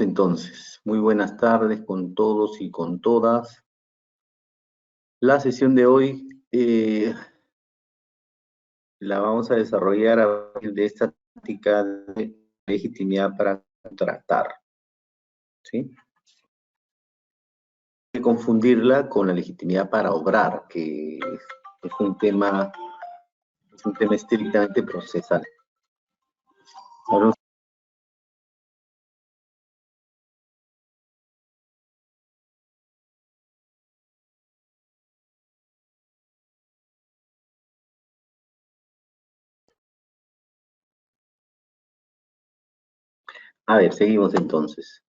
Seguimos entonces. Muy buenas tardes con todos y con todas. La sesión de hoy la vamos a desarrollar a partir de esta táctica de legitimidad para contratar. ¿Sí? Hay que confundirla con la legitimidad para obrar, que es un tema estrictamente procesal. Ahora, a ver, seguimos entonces.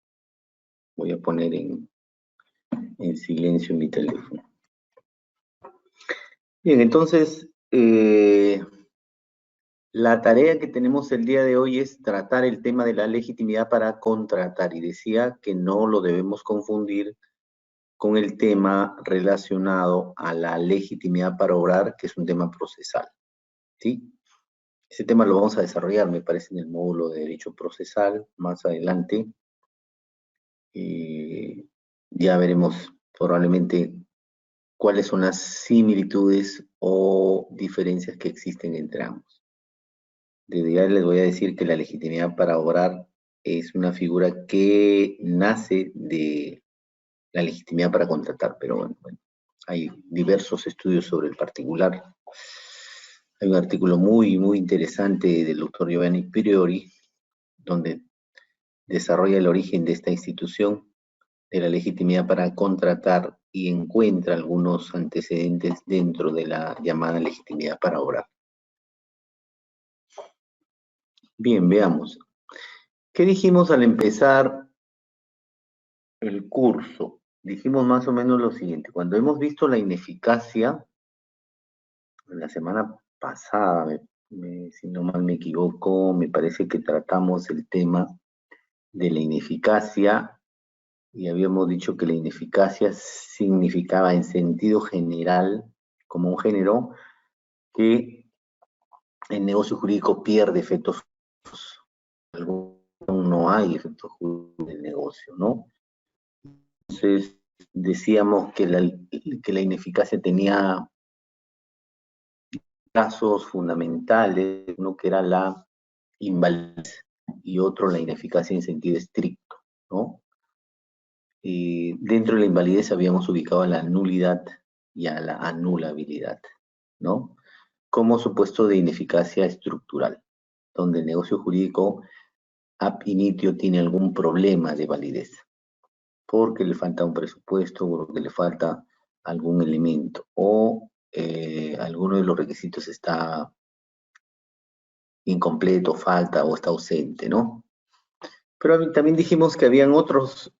Voy a poner en silencio mi teléfono. Bien, entonces, la tarea que tenemos el día de hoy es tratar el tema de la legitimidad para contratar, y decía que no lo debemos confundir con el tema relacionado a la legitimidad para obrar, que es un tema procesal, ¿sí? Ese tema lo vamos a desarrollar, me parece, en el módulo de derecho procesal más adelante. Ya veremos probablemente cuáles son las similitudes o diferencias que existen entre ambos. Desde ya les voy a decir que la legitimidad para obrar es una figura que nace de la legitimidad para contratar, pero bueno, hay diversos estudios sobre el particular. Hay un artículo muy interesante del doctor Giovanni Priori, donde desarrolla el origen de esta institución, de la legitimidad para contratar, y encuentra algunos antecedentes dentro de la llamada legitimidad para obrar. Bien, veamos. ¿Qué dijimos al empezar el curso? Dijimos más o menos lo siguiente. Cuando hemos visto la ineficacia, la semana pasada, si no mal me equivoco, me parece que tratamos el tema de la ineficacia y habíamos dicho que la ineficacia significaba en sentido general, como un género, que el negocio jurídico pierde efectos. No hay efectos jurídicos del negocio, ¿no? Entonces, decíamos que la ineficacia tenía casos fundamentales, uno que era la invalidez y otro la ineficacia en sentido estricto, ¿no? Dentro de la invalidez habíamos ubicado a la nulidad y a la anulabilidad, ¿no? Como supuesto de ineficacia estructural, donde el negocio jurídico ab initio tiene algún problema de validez, porque le falta un presupuesto, porque le falta algún elemento, o alguno de los requisitos está incompleto, falta o está ausente, ¿no? Pero también dijimos que habían otros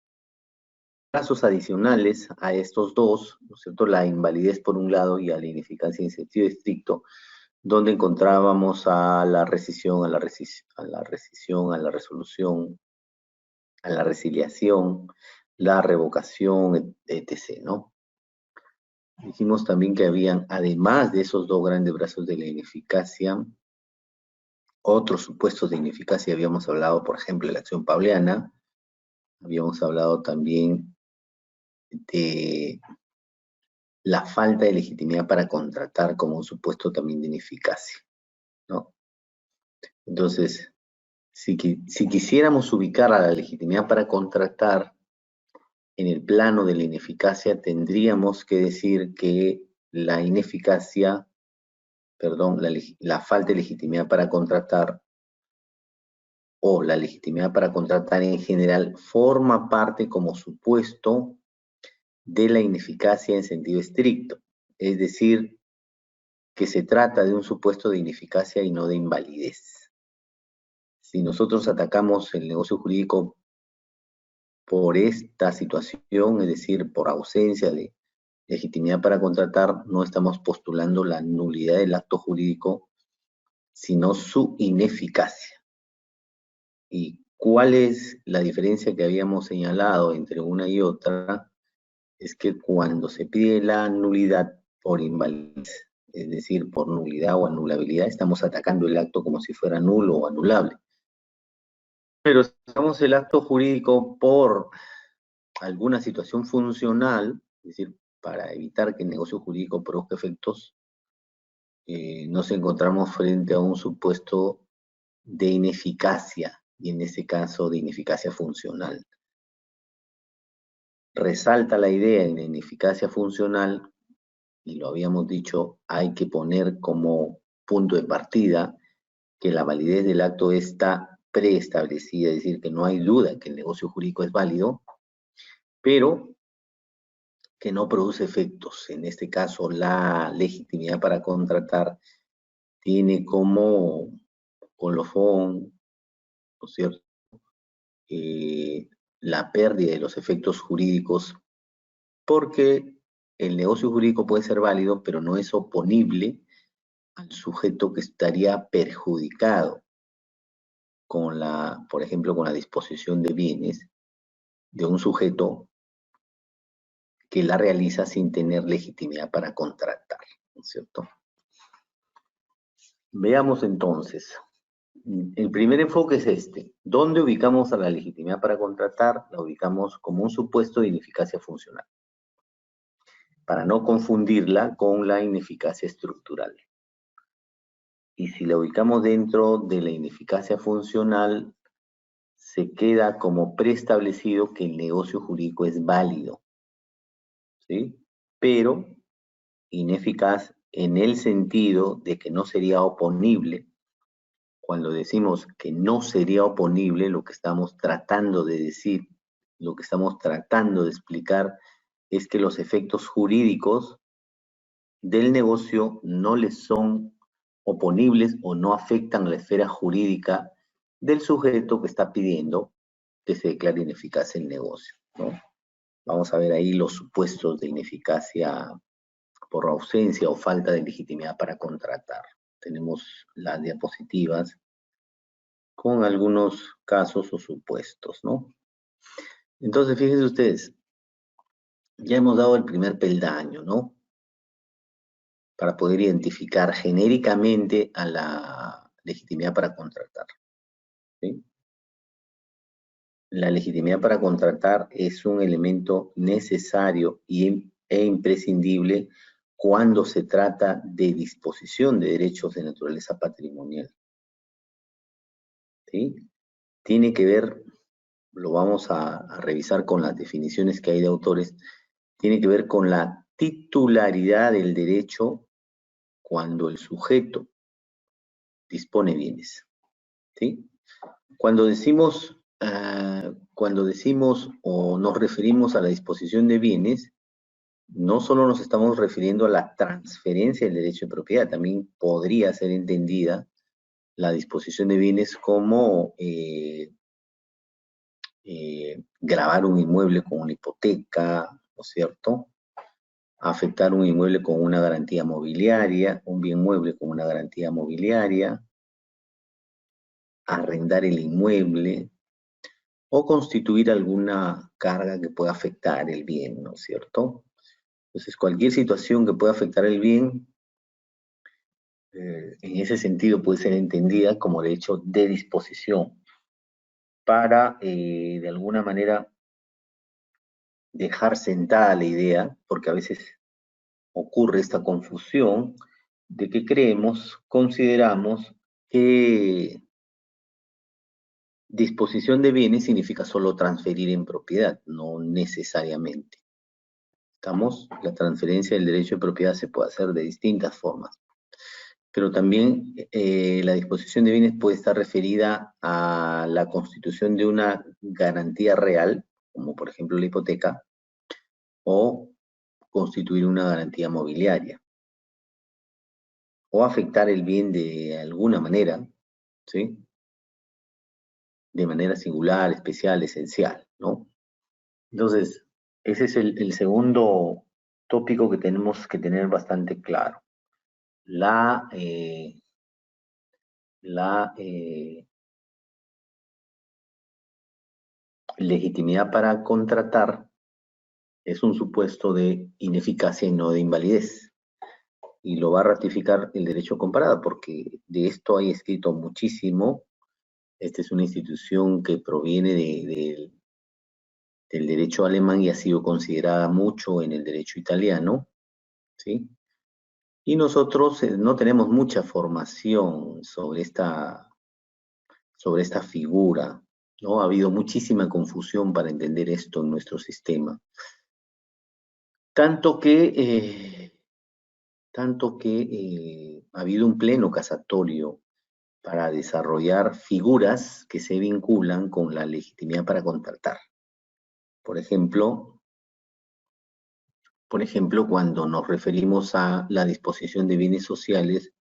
casos adicionales a estos dos, ¿no es cierto? La invalidez por un lado y a la ineficacia en sentido estricto, donde encontrábamos a la rescisión, a la resolución, a la resiliación, la revocación, etc., ¿no? Dijimos también que habían, además de esos dos grandes brazos de la ineficacia, otros supuestos de ineficacia. Habíamos hablado, por ejemplo, de la acción pauliana, habíamos hablado también de la falta de legitimidad para contratar como un supuesto también de ineficacia, ¿no? Entonces, si quisiéramos ubicar a la legitimidad para contratar en el plano de la ineficacia, tendríamos que decir que la ineficacia, perdón, la falta de legitimidad para contratar o la legitimidad para contratar en general forma parte como supuesto de la ineficacia en sentido estricto, es decir, que se trata de un supuesto de ineficacia y no de invalidez. Si nosotros atacamos el negocio jurídico por esta situación, es decir, por ausencia de legitimidad para contratar, no estamos postulando la nulidad del acto jurídico, sino su ineficacia. ¿Y cuál es la diferencia que habíamos señalado entre una y otra? Es que cuando se pide la nulidad por invalidez, es decir, por nulidad o anulabilidad, estamos atacando el acto como si fuera nulo o anulable. Pero Usamos el acto jurídico por alguna situación funcional, es decir, para evitar que el negocio jurídico produzca efectos, nos encontramos frente a un supuesto de ineficacia, y en este caso de ineficacia funcional. Resalta la idea de ineficacia funcional, y lo habíamos dicho, hay que poner como punto de partida que la validez del acto está preestablecida, es decir, que no hay duda que el negocio jurídico es válido, pero que no produce efectos. En este caso, la legitimidad para contratar tiene como colofón, ¿no es cierto?, la pérdida de los efectos jurídicos, porque el negocio jurídico puede ser válido, pero no es oponible al sujeto que estaría perjudicado con la, por ejemplo, con la disposición de bienes de un sujeto que la realiza sin tener legitimidad para contratar, ¿no es cierto? Veamos entonces. El primer enfoque es este. ¿Dónde ubicamos a la legitimidad para contratar? La ubicamos como un supuesto de ineficacia funcional, para no confundirla con la ineficacia estructural. Y si la ubicamos dentro de la ineficacia funcional, se queda como preestablecido que el negocio jurídico es válido, ¿sí? Pero ineficaz en el sentido de que no sería oponible. Cuando decimos que no sería oponible, lo que estamos tratando de decir, lo que estamos tratando de explicar es que los efectos jurídicos del negocio no les son oponibles o no afectan la esfera jurídica del sujeto que está pidiendo que se declare ineficaz el negocio, ¿no? Vamos a ver ahí los supuestos de ineficacia por ausencia o falta de legitimidad para contratar. Tenemos las diapositivas con algunos casos o supuestos, ¿no? Entonces, fíjense ustedes, ya hemos dado el primer peldaño, ¿no?, para poder identificar genéricamente a la legitimidad para contratar, ¿sí? La legitimidad para contratar es un elemento necesario e imprescindible cuando se trata de disposición de derechos de naturaleza patrimonial, ¿sí? Tiene que ver, lo vamos a revisar con las definiciones que hay de autores, tiene que ver con la titularidad del derecho cuando el sujeto dispone bienes, ¿sí? Cuando decimos o nos referimos a la disposición de bienes, no solo nos estamos refiriendo a la transferencia del derecho de propiedad, también podría ser entendida la disposición de bienes como gravar un inmueble con una hipoteca, ¿no es cierto?, afectar un inmueble con una garantía mobiliaria, un bien mueble con una garantía mobiliaria, arrendar el inmueble o constituir alguna carga que pueda afectar el bien, ¿no es cierto? Entonces, cualquier situación que pueda afectar el bien, en ese sentido puede ser entendida como derecho de disposición para, de alguna manera, dejar sentada la idea, porque a veces ocurre esta confusión de que consideramos que disposición de bienes significa solo transferir en propiedad, no necesariamente. La transferencia del derecho de propiedad se puede hacer de distintas formas, pero también la disposición de bienes puede estar referida a la constitución de una garantía real, como por ejemplo la hipoteca, o constituir una garantía mobiliaria, o afectar el bien de alguna manera, ¿sí?, de manera singular, especial, esencial, ¿no? Entonces, ese es el segundo tópico que tenemos que tener bastante claro. La legitimidad para contratar es un supuesto de ineficacia y no de invalidez. Y lo va a ratificar el derecho comparado, porque de esto hay escrito muchísimo Esta es una institución que proviene del derecho alemán y ha sido considerada mucho en el derecho italiano, ¿sí? Y nosotros no tenemos mucha formación sobre esta figura, ¿no? Ha habido muchísima confusión para entender esto en nuestro sistema. Tanto que ha habido un pleno casatorio para desarrollar figuras que se vinculan con la legitimidad para contratar. Por ejemplo, cuando nos referimos a la disposición de bienes sociales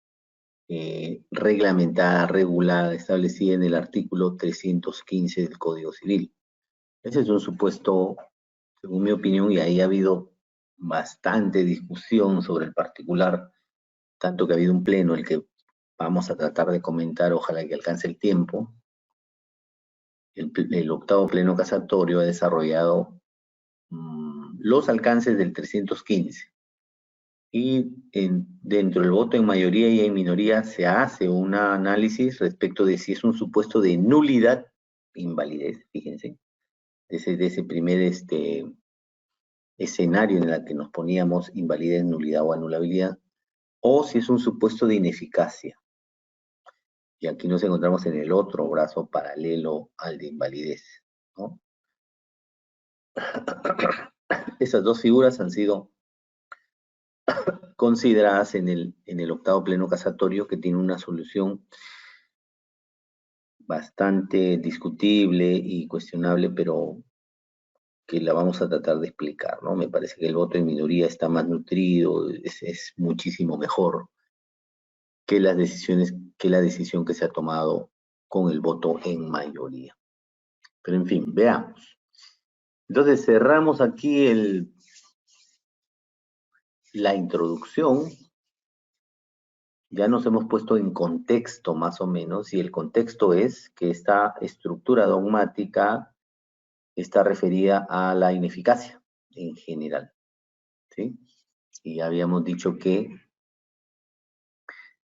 reglamentada, regulada, establecida en el artículo 315 del Código Civil. Ese es un supuesto, según mi opinión, y ahí ha habido bastante discusión sobre el particular, tanto que ha habido un pleno, el que vamos a tratar de comentar, ojalá que alcance el tiempo. El octavo pleno casatorio ha desarrollado los alcances del 315. Y dentro del voto en mayoría y en minoría se hace un análisis respecto de si es un supuesto de nulidad, invalidez, fíjense, de ese primer escenario en el que nos poníamos invalidez, nulidad o anulabilidad, o si es un supuesto de ineficacia. Y aquí nos encontramos en el otro brazo paralelo al de invalidez, ¿no? Esas dos figuras han sido consideradas en el octavo pleno casatorio, que tiene una solución bastante discutible y cuestionable, pero que la vamos a tratar de explicar, ¿no? Me parece que el voto en minoría está más nutrido, es muchísimo mejor que la decisión que se ha tomado con el voto en mayoría. Pero en fin, veamos. Entonces cerramos aquí la introducción. Ya nos hemos puesto en contexto más o menos, y el contexto es que esta estructura dogmática está referida a la ineficacia en general, ¿sí? Y habíamos dicho que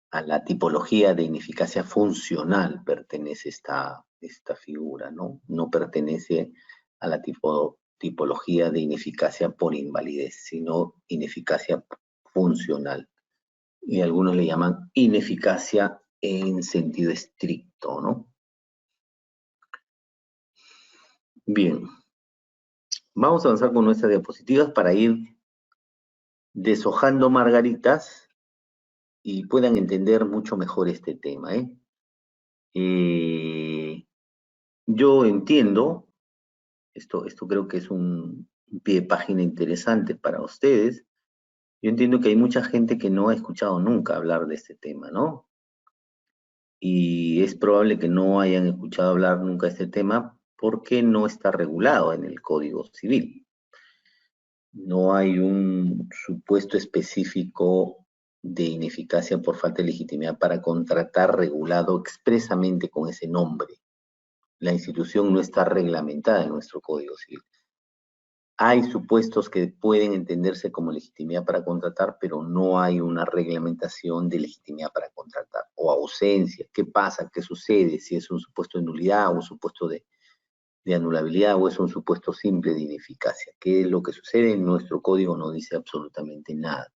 a la tipología de ineficacia funcional pertenece esta figura, ¿no? No pertenece a la tipología de ineficacia por invalidez, sino ineficacia funcional. Y algunos le llaman ineficacia en sentido estricto, ¿no? Bien, vamos a avanzar con nuestras diapositivas para ir deshojando margaritas y puedan entender mucho mejor este tema, ¿eh? Yo entiendo, esto creo que es un pie de página interesante para ustedes. Yo entiendo que hay mucha gente que no ha escuchado nunca hablar de este tema, ¿no? Y es probable que no hayan escuchado hablar nunca de este tema porque no está regulado en el Código Civil. No hay un supuesto específico de ineficacia por falta de legitimidad para contratar regulado expresamente con ese nombre. La institución no está reglamentada en nuestro Código Civil. Hay supuestos que pueden entenderse como legitimidad para contratar, pero no hay una reglamentación de legitimidad para contratar o ausencia. ¿Qué pasa? ¿Qué sucede? Si es un supuesto de nulidad o un supuesto de anulabilidad o es un supuesto simple de ineficacia. ¿Qué es lo que sucede? En nuestro código no dice absolutamente nada.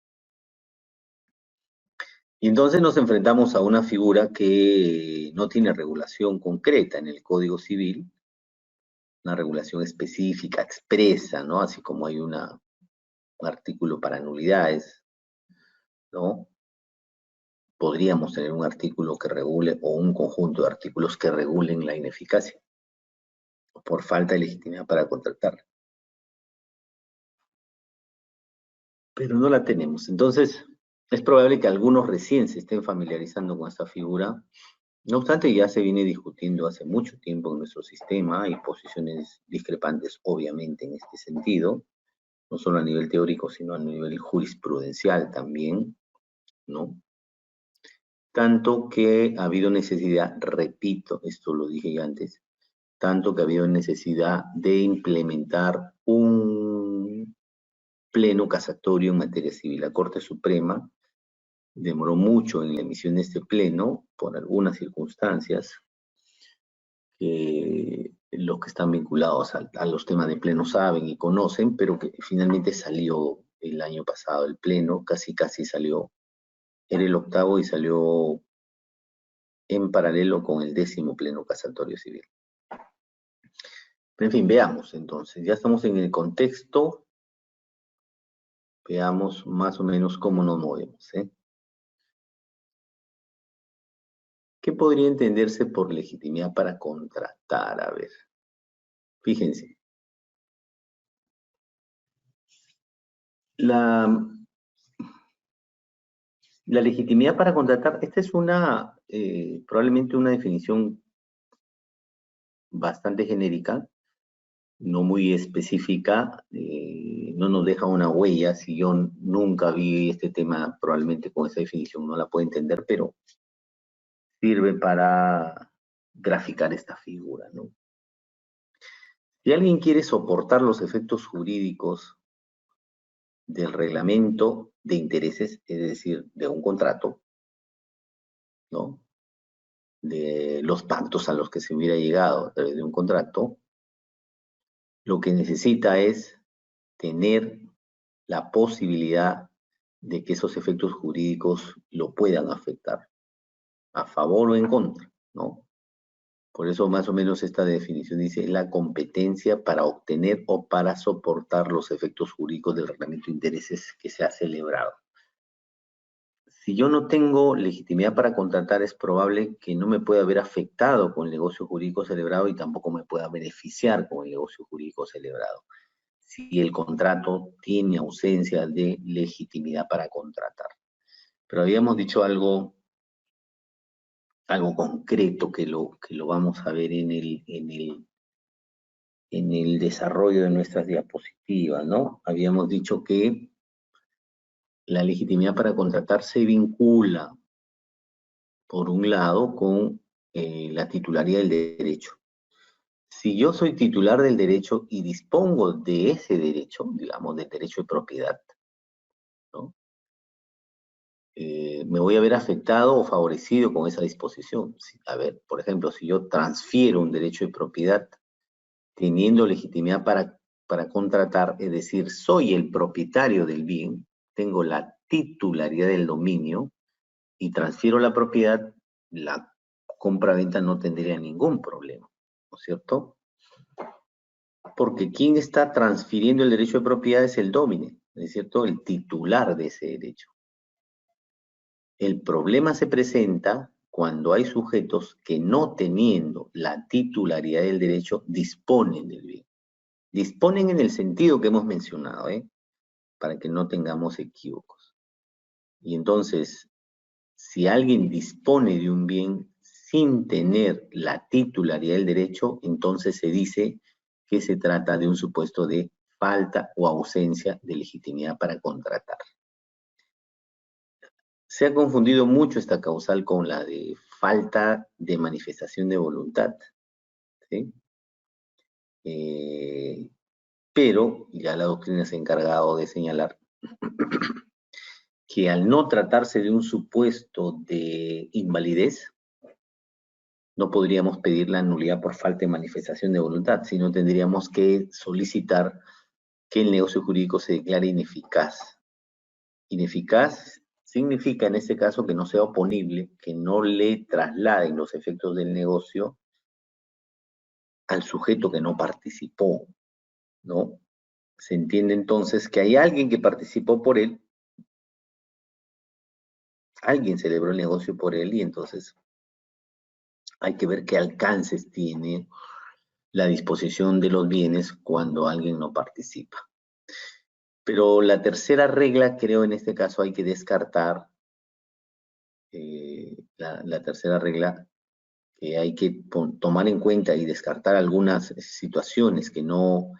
Y entonces nos enfrentamos a una figura que no tiene regulación concreta en el Código Civil, una regulación específica, expresa, ¿no? Así como hay un artículo para nulidades, ¿no? Podríamos tener un artículo que regule o un conjunto de artículos que regulen la ineficacia por falta de legitimidad para contratar. Pero no la tenemos. Entonces, es probable que algunos recién se estén familiarizando con esta figura. No obstante, ya se viene discutiendo hace mucho tiempo en nuestro sistema. Hay posiciones discrepantes, obviamente, en este sentido, no solo a nivel teórico, sino a nivel jurisprudencial también, ¿no? Tanto que ha habido necesidad, repito, esto lo dije ya antes, tanto que ha habido necesidad de implementar un pleno casatorio en materia civil. La Corte Suprema demoró mucho en la emisión de este pleno por algunas circunstancias, que los que están vinculados a los temas de pleno saben y conocen, pero que finalmente salió el año pasado el pleno, casi salió, era el octavo y salió en paralelo con el 10º pleno casatorio civil. Pero en fin, veamos entonces, ya estamos en el contexto, veamos más o menos cómo nos movemos, ¿eh? ¿Qué podría entenderse por legitimidad para contratar? A ver, fíjense. La legitimidad para contratar, esta es probablemente una definición bastante genérica, no muy específica, no nos deja una huella. Si yo nunca vi este tema, probablemente con esa definición no la puedo entender, pero sirve para graficar esta figura, ¿no? Si alguien quiere soportar los efectos jurídicos del reglamento de intereses, es decir, de un contrato, ¿no? De los pactos a los que se hubiera llegado a través de un contrato, lo que necesita es tener la posibilidad de que esos efectos jurídicos lo puedan afectar, a favor o en contra, ¿no? Por eso más o menos esta definición dice la competencia para obtener o para soportar los efectos jurídicos del reglamento de intereses que se ha celebrado. Si yo no tengo legitimidad para contratar, es probable que no me pueda ver afectado con el negocio jurídico celebrado y tampoco me pueda beneficiar con el negocio jurídico celebrado, si el contrato tiene ausencia de legitimidad para contratar. Pero habíamos dicho algo concreto que lo vamos a ver en el desarrollo de nuestras diapositivas, ¿no? Habíamos dicho que la legitimidad para contratar se vincula, por un lado, con la titularidad del derecho. Si yo soy titular del derecho y dispongo de ese derecho, digamos, del derecho de propiedad, ¿no? Me voy a ver afectado o favorecido con esa disposición. A ver, por ejemplo, si yo transfiero un derecho de propiedad teniendo legitimidad para contratar, es decir, soy el propietario del bien, tengo la titularidad del dominio y transfiero la propiedad, la compra-venta no tendría ningún problema, ¿no es cierto? Porque quien está transfiriendo el derecho de propiedad es el domine, ¿no es cierto? El titular de ese derecho. El problema se presenta cuando hay sujetos que no teniendo la titularidad del derecho disponen del bien. Disponen en el sentido que hemos mencionado, para que no tengamos equívocos. Y entonces, si alguien dispone de un bien sin tener la titularidad del derecho, entonces se dice que se trata de un supuesto de falta o ausencia de legitimidad para contratar. Se ha confundido mucho esta causal con la de falta de manifestación de voluntad, ¿sí? Pero ya la doctrina se ha encargado de señalar que al no tratarse de un supuesto de invalidez, no podríamos pedir la nulidad por falta de manifestación de voluntad, sino tendríamos que solicitar que el negocio jurídico se declare ineficaz. Ineficaz significa en este caso que no sea oponible, que no le trasladen los efectos del negocio al sujeto que no participó, ¿no? Se entiende entonces que hay alguien que participó por él, alguien celebró el negocio por él y entonces hay que ver qué alcances tiene la disposición de los bienes cuando alguien no participa. Pero la regla, creo en este caso hay que descartar, la tercera regla, que hay que tomar en cuenta y descartar algunas situaciones que no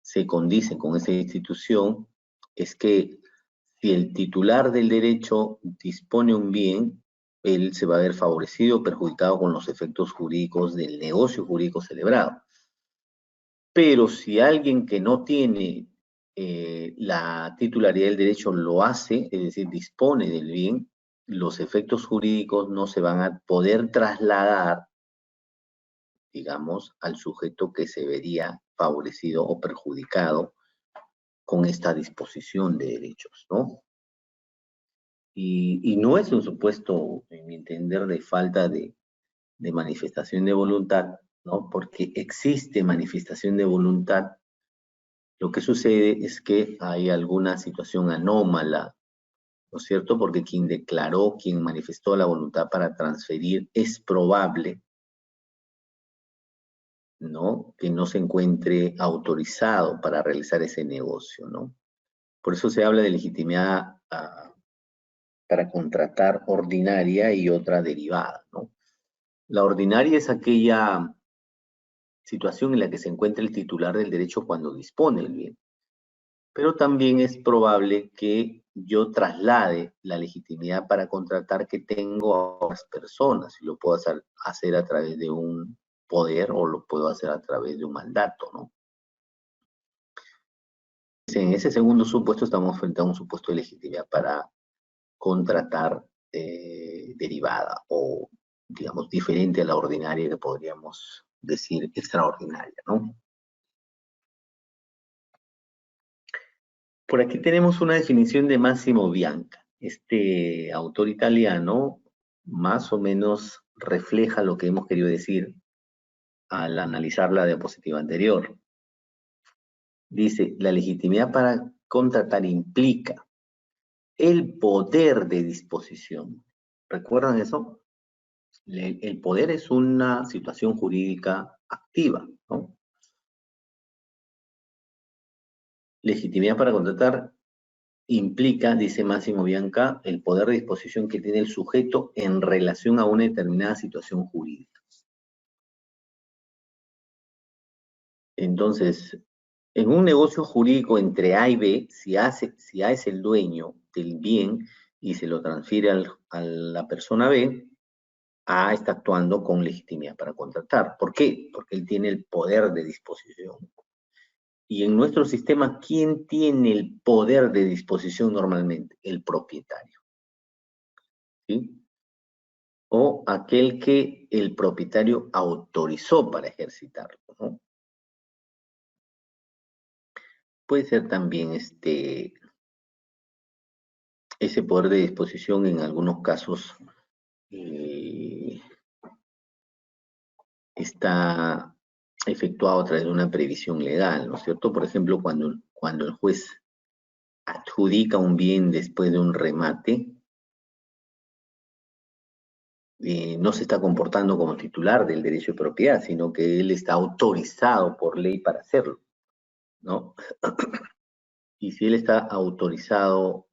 se condicen con esa institución, es que si el titular del derecho dispone un bien, él se va a ver favorecido o perjudicado con los efectos jurídicos del negocio jurídico celebrado. Pero si alguien que no tiene la titularidad del derecho lo hace, es decir, dispone del bien, los efectos jurídicos no se van a poder trasladar digamos, al sujeto que se vería favorecido o perjudicado con esta disposición de derechos, ¿no? Y no es un supuesto, en mi entender, de falta de manifestación de voluntad, ¿no? Porque existe manifestación de voluntad. Lo que sucede es que hay alguna situación anómala, ¿no es cierto? Porque quien declaró, quien manifestó la voluntad para transferir, es probable, ¿no? Que no se encuentre autorizado para realizar ese negocio, ¿no? Por eso se habla de legitimidad para contratar ordinaria y otra derivada, ¿no? La ordinaria es aquella situación en la que se encuentra el titular del derecho cuando dispone el bien. Pero también es probable que yo traslade la legitimidad para contratar que tengo a otras personas y lo puedo hacer a través de un poder o lo puedo hacer a través de un mandato, ¿no? En ese segundo supuesto estamos frente a un supuesto de legitimidad para contratar derivada o, digamos, diferente a la ordinaria que podríamos decir extraordinaria, ¿no? Por aquí tenemos una definición de Massimo Bianca. Este autor italiano más o menos refleja lo que hemos querido decir al analizar la diapositiva anterior. Dice, la legitimidad para contratar implica el poder de disposición. ¿Recuerdan eso? El poder es una situación jurídica activa, ¿no? Legitimidad para contratar implica, dice Máximo Bianca, el poder de disposición que tiene el sujeto en relación a una determinada situación jurídica. Entonces, en un negocio jurídico entre A y B, si A es el dueño del bien y se lo transfiere a la persona B, A está actuando con legitimidad para contratar. ¿Por qué? Porque él tiene el poder de disposición. Y en nuestro sistema, ¿quién tiene el poder de disposición normalmente? El propietario. ¿Sí? O aquel que el propietario autorizó para ejercitarlo, ¿no? Puede ser también ese poder de disposición en algunos casos eh, está efectuado a través de una previsión legal, ¿no es cierto? Por ejemplo, cuando el juez adjudica un bien después de un remate, no se está comportando como titular del derecho de propiedad, sino que él está autorizado por ley para hacerlo, ¿no? Y si él está autorizado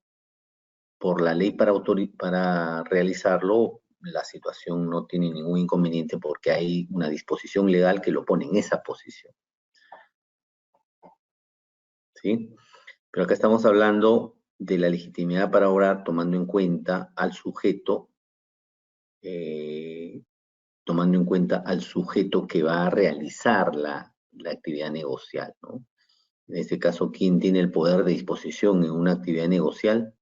por la ley para realizarlo, la situación no tiene ningún inconveniente porque hay una disposición legal que lo pone en esa posición, ¿sí? Pero acá estamos hablando de la legitimidad para obrar tomando en cuenta al sujeto, eh, tomando en cuenta al sujeto que va a realizar la actividad negocial, ¿no? En este caso, ¿quién tiene el poder de disposición en una actividad negocial?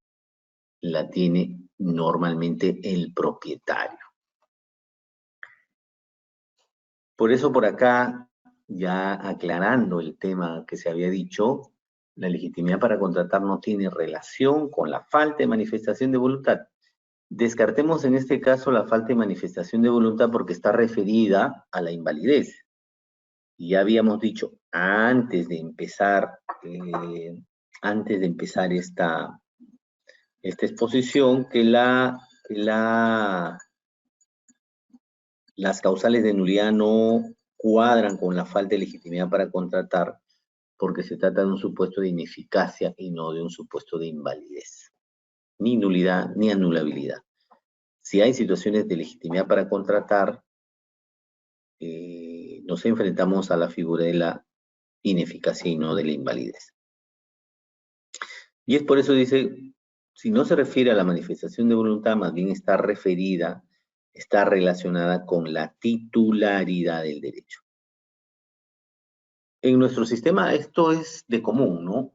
La tiene normalmente el propietario. Por eso por acá, ya aclarando el tema que se había dicho, la legitimidad para contratar no tiene relación con la falta de manifestación de voluntad. Descartemos en este caso la falta de manifestación de voluntad porque está referida a la invalidez. Y ya habíamos dicho antes de empezar esta exposición que las causales de nulidad no cuadran con la falta de legitimidad para contratar porque se trata de un supuesto de ineficacia y no de un supuesto de invalidez, ni nulidad ni anulabilidad. Si hay situaciones de legitimidad para contratar, nos enfrentamos a la figura de la ineficacia y no de la invalidez. Y es por eso dice, si no se refiere a la manifestación de voluntad, más bien está relacionada con la titularidad del derecho. En nuestro sistema esto es de común, ¿no?